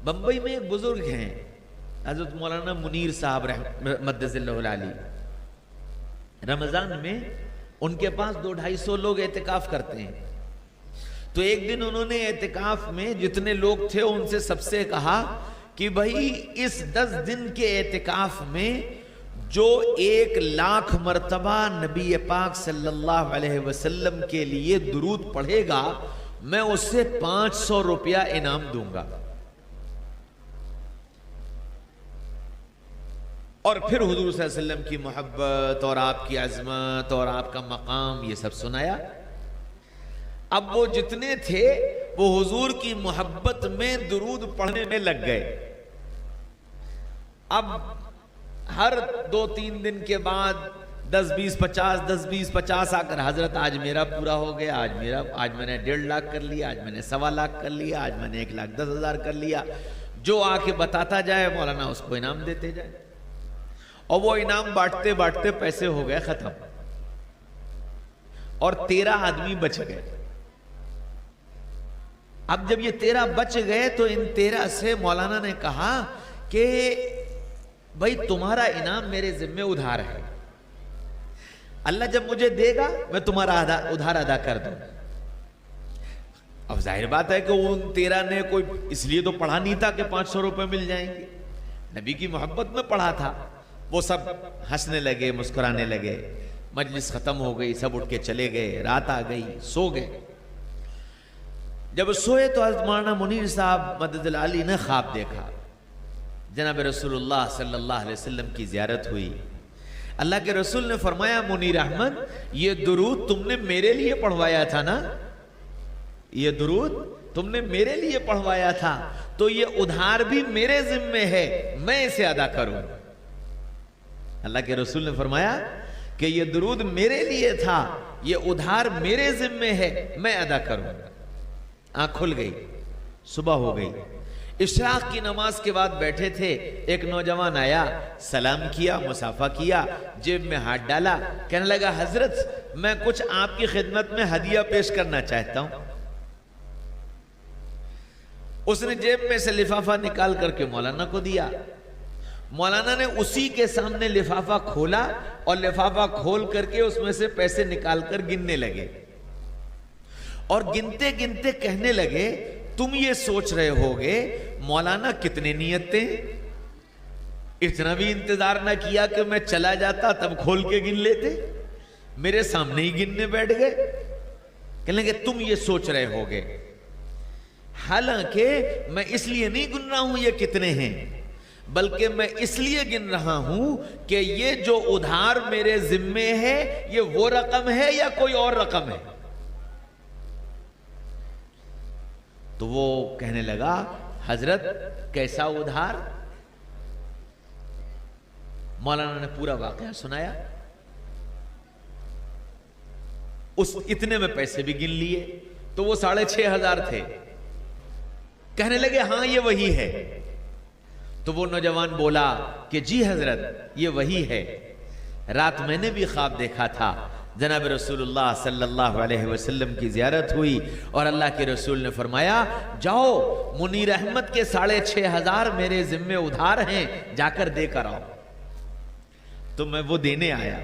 بمبئی میں ایک بزرگ ہیں حضرت مولانا منیر صاحب مدث اللہ العالی، رمضان میں ان کے پاس 200-250 لوگ اعتکاف کرتے ہیں. تو ایک دن انہوں نے اعتکاف میں جتنے لوگ تھے ان سے سب سے کہا کہ بھائی اس 10 دن کے اعتکاف میں جو 1,00,000 مرتبہ نبی پاک صلی اللہ علیہ وسلم کے لیے درود پڑھے گا میں اس سے 500 روپیہ انعام دوں گا. اور پھر حضور صلی اللہ علیہ وسلم کی محبت اور آپ کی عظمت اور آپ کا مقام یہ سب سنایا. اب وہ جتنے تھے وہ حضور کی محبت میں درود پڑھنے میں لگ گئے. اب ہر 2-3 دن کے بعد 10-20-50 آ کر حضرت آج میرا پورا ہو گیا، آج میں نے 1.5 لاکھ کر لیا، آج میں نے 1.25 لاکھ کر لیا، آج میں نے 1,10,000 کر لیا. جو آ کے بتاتا جائے مولانا اس کو انعام دیتے جائے. اور وہ انعام بانٹتے بانٹتے پیسے ہو گئے ختم اور 13 آدمی بچ گئے. اب جب یہ 13 بچ گئے تو ان 13 سے مولانا نے کہا کہ بھائی تمہارا انعام میرے ذمہ ادھار ہے، اللہ جب مجھے دے گا میں تمہارا ادھار ادا کر دوں. اب ظاہر بات ہے کہ ان 13 نے کوئی اس لیے تو پڑھا نہیں تھا کہ 500 روپے مل جائیں گے، نبی کی محبت میں پڑھا تھا. وہ سب ہنسنے لگے، مسکرانے لگے. مجلس ختم ہو گئی، سب اٹھ کے چلے گئے. رات آ گئی، سو گئے. جب سوئے تو حضرت مولانا منیر صاحب مدد العالی نے خواب دیکھا. جناب رسول اللہ صلی اللہ علیہ وسلم کی زیارت ہوئی. اللہ کے رسول نے فرمایا منیر احمد یہ درود تم نے میرے لیے پڑھوایا تھا نا، یہ درود تم نے میرے لیے پڑھوایا تھا تو یہ ادھار بھی میرے ذمے ہے، میں اسے ادا کروں. اللہ کے رسول نے فرمایا کہ یہ درود میرے لیے تھا، یہ ادھار میرے ذمے ہے، میں ادا کروں. آنکھ کھل گئی، صبح ہو گئی. اشراق کی نماز کے بعد بیٹھے تھے، ایک نوجوان آیا، سلام کیا، مصافحہ کیا، جیب میں ہاتھ ڈالا، کہنے لگا حضرت میں کچھ آپ کی خدمت میں ہدیہ پیش کرنا چاہتا ہوں. اس نے جیب میں سے لفافہ نکال کر کے مولانا کو دیا. مولانا نے اسی کے سامنے لفافہ کھولا اور لفافہ کھول کر کے اس میں سے پیسے نکال کر گننے لگے. اور گنتے گنتے کہنے لگے تم یہ سوچ رہے ہوگے مولانا کتنے نیتیں، اتنا بھی انتظار نہ کیا کہ میں چلا جاتا تب کھول کے گن لیتے، میرے سامنے ہی گننے بیٹھ گئے. کہنے لگے تم یہ سوچ رہے ہوگے، حالانکہ میں اس لیے نہیں گن رہا ہوں یہ کتنے ہیں، بلکہ میں اس لیے گن رہا ہوں کہ یہ جو ادھار میرے ذمے ہے یہ وہ رقم ہے یا کوئی اور رقم ہے. تو وہ کہنے لگا حضرت کیسا ادھار؟ مولانا نے پورا واقعہ سنایا. اس اتنے میں پیسے بھی گن لیے تو وہ 6,500 تھے. کہنے لگے ہاں یہ وہی ہے. تو وہ نوجوان بولا کہ جی حضرت یہ وہی ہے، رات میں نے بھی خواب دیکھا تھا، جناب رسول اللہ صلی اللہ علیہ وسلم کی زیارت ہوئی اور اللہ کے رسول نے فرمایا جاؤ منیر احمد کے 6,500 میرے ذمے ادھار ہیں، جا کر دے کر آؤ. تو میں وہ دینے آیا.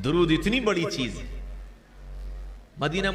درود اتنی بڑی چیز ہے. مدینہ